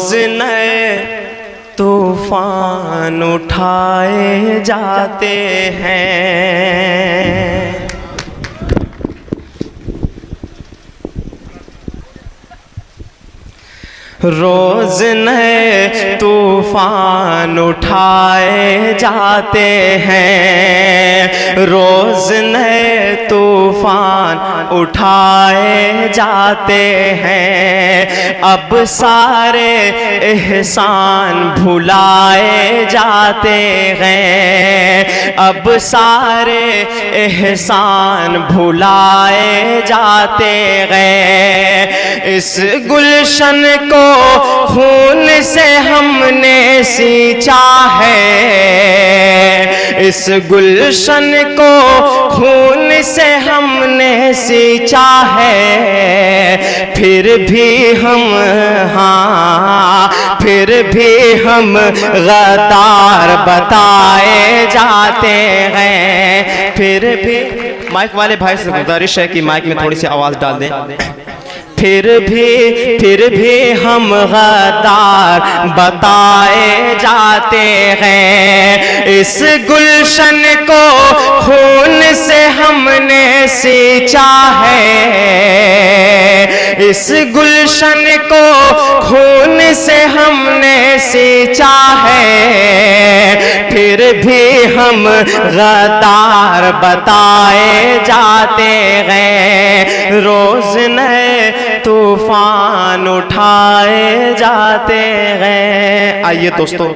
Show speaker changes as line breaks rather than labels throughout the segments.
روز نئے طوفان اٹھائے جاتے ہیں، روز نئے طوفان اٹھائے جاتے ہیں، روز نئے طوفان اٹھائے جاتے ہیں، اب سارے احسان بھلائے جاتے ہیں، اب سارے احسان بھلائے جاتے ہیں، اس گلشن کو خون سے ہم نے سینچا ہے، اس گلشن کو خون سے ہم نے سینچا ہے، پھر بھی ہم غدار بتائے جاتے ہیں، پھر بھی مائک والے بھائی سے گزارش ہے کہ مائک میں تھوڑی سی آواز ڈال دیں، پھر بھی ہم غدار بتائے جاتے ہیں، اس گلشن کو خون سے ہم نے سینچا ہے، اس گلشن کو خون سے ہم نے سینچا ہے، پھر بھی ہم غدار بتائے جاتے ہیں، روز نئے طوفان اٹھائے جاتے ہیں۔ آئیے دوستو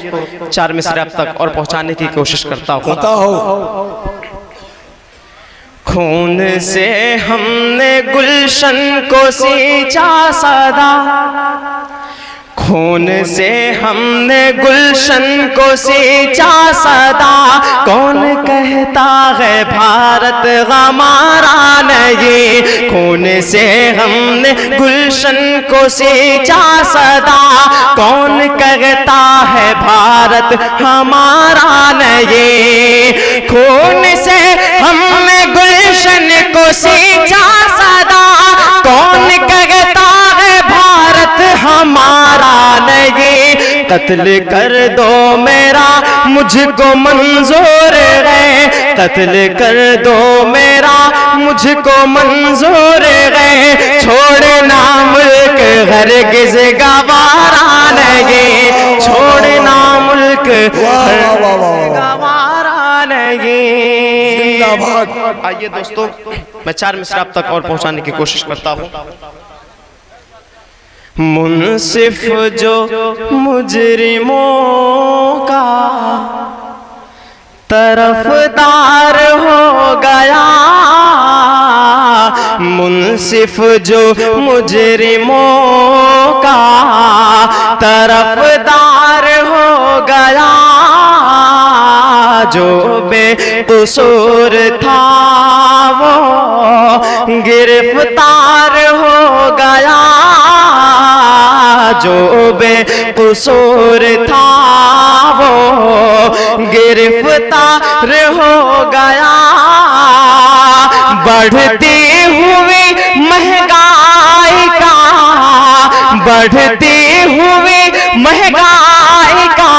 4 مصرعے اب تک اور پہنچانے کی کوشش کرتا ہوں۔ خون سے ہم نے گلشن کو سینچا سدا، خون سے ہم نے گلشن کو سینچا سدا، کون کہتا ہے بھارت ہمارا نہیں، خون سے ہم نے گلشن کو سینچا سدا، کون کہتا ہے بھارت ہمارا نہیں، خون سے ہم نے گلشن کو سینچا سدا، کون کہتا ہے بھارت ہمارا نہیں، قتل کر دو میرا مجھ کو منظور ہے، قتل کر دو میرا مجھ کو منظور ہے، چھوڑنا ملک ہرگز گوارا نہیں، چھوڑنا ملک ہرگز گوارا نہیں۔ آئیے دوستو میں 4 مصرعے اب تک اور پہنچانے کی کوشش کرتا ہوں۔ منصف جو مجرموں کا طرفدار ہو گیا، منصف جو مجرموں کا طرفدار ہو گیا، جو بے قصور تھا وہ گرفتار ہو گیا، جو بے قصور تھا وہ گرفتار ہو گیا، بڑھتی ہوئی مہنگائی کا، بڑھتی ہوئی مہنگائی کا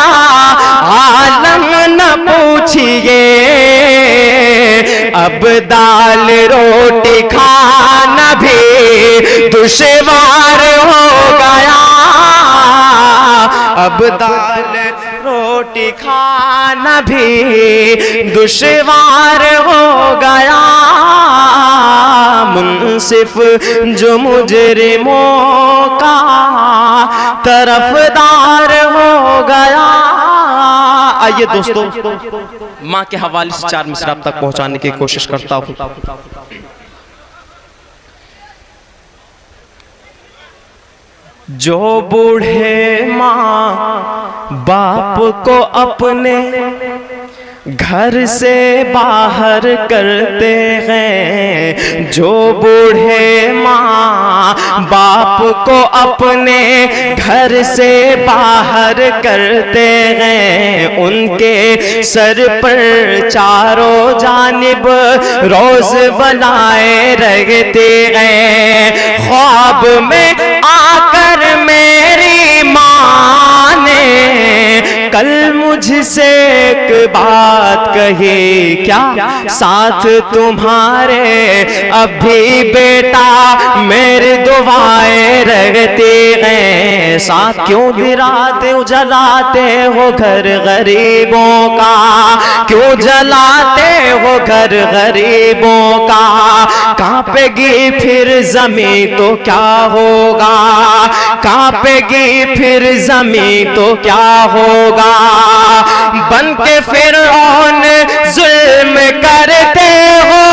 عالم نہ پوچھئے، اب دال روٹی کھانا بھی دشوار ہو گیا، اب دال روٹی کھانا بھی دشوار ہو گیا، منصف جو مجرموں کا طرفدار ہو گیا۔ آئیے دوستو ماں کے حوالے سے 4 مصرعے اب تک پہنچانے کی کوشش کرتا ہوں۔ جو بوڑھے ماں باپ کو اپنے گھر سے باہر کرتے ہیں، جو بوڑھے ماں باپ کو اپنے گھر سے باہر کرتے ہیں، ان کے سر پر چاروں جانب روز بنائے رہتے ہیں، خواب میں آ کر میری ماں کہیں کیا ساتھ تمہارے اب بھی بیٹا میری دعائیں رہتی ہیں ساتھ کیوں گراتے ہو جلاتے ہو گھر غریبوں کا کیوں جلاتے ہو گھر غریبوں کا کانپے گی پھر زمین تو کیا ہوگا کانپے گی پھر زمین تو کیا ہوگا بن کے فرعون ظلم کرتے ہو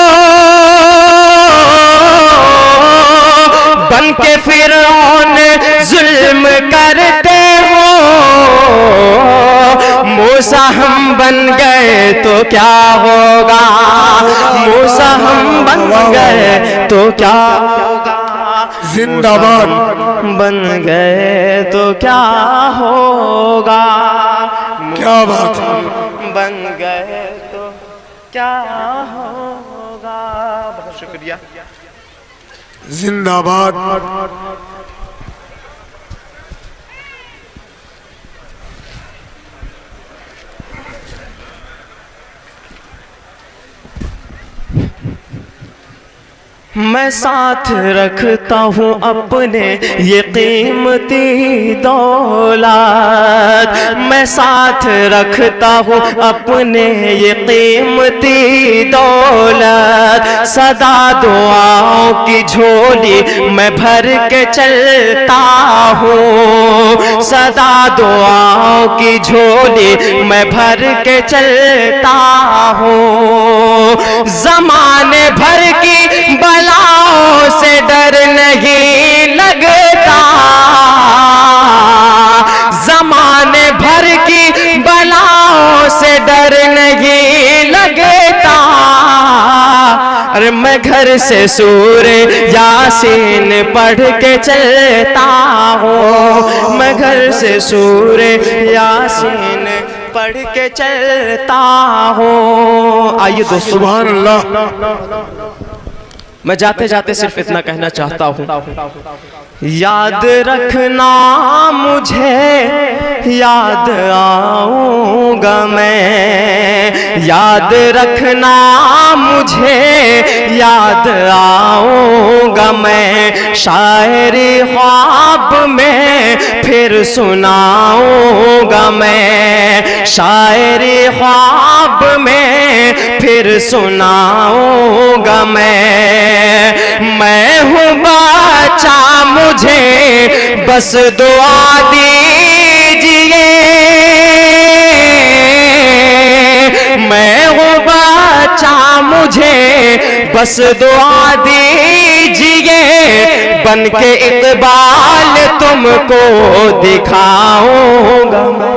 بن کے فرعون ظلم کرتے ہو موسیٰ ہم بن گئے تو کیا ہوگا موسیٰ ہم بن گئے تو کیا ہوگا
زندہ باد
بن گئے تو کیا ہوگا
کیا بات ہے
بن گئے تو کیا ہوگا بہت شکریہ
زندہ باد
میں ساتھ رکھتا ہوں اپنے یہ قیمتی دولت میں ساتھ رکھتا ہوں اپنے یہ قیمتی دولت صدا دعاؤں کی جھولی میں بھر کے چلتا ہوں صدا دعاؤں کی جھولی میں بھر کے چلتا ہوں زمانے بھر کی بلاؤں سے ڈر نہیں لگتا زمانے بھر کی بلاؤں سے ڈر نہیں لگتا ارے میں گھر سے سورہ یاسین پڑھ کے چلتا ہوں میں گھر سے سورہ یاسین پڑھ کے چلتا ہوں آئیے دوستو
سبحان اللہ
میں جاتے جاتے صرف اتنا کہنا چاہتا ہوں یاد رکھنا مجھے یاد آؤں گا میں یاد رکھنا مجھے یاد آؤں گا میں شاعری خواب میں پھر سناؤں گا میں شاعری خواب میں پھر سناؤں گا میں ہوں بچہ مجھے بس دعا دیجئے میں ہوں بچہ مجھے بس دعا دیجئے بن کے اقبال تم کو دکھاؤں گا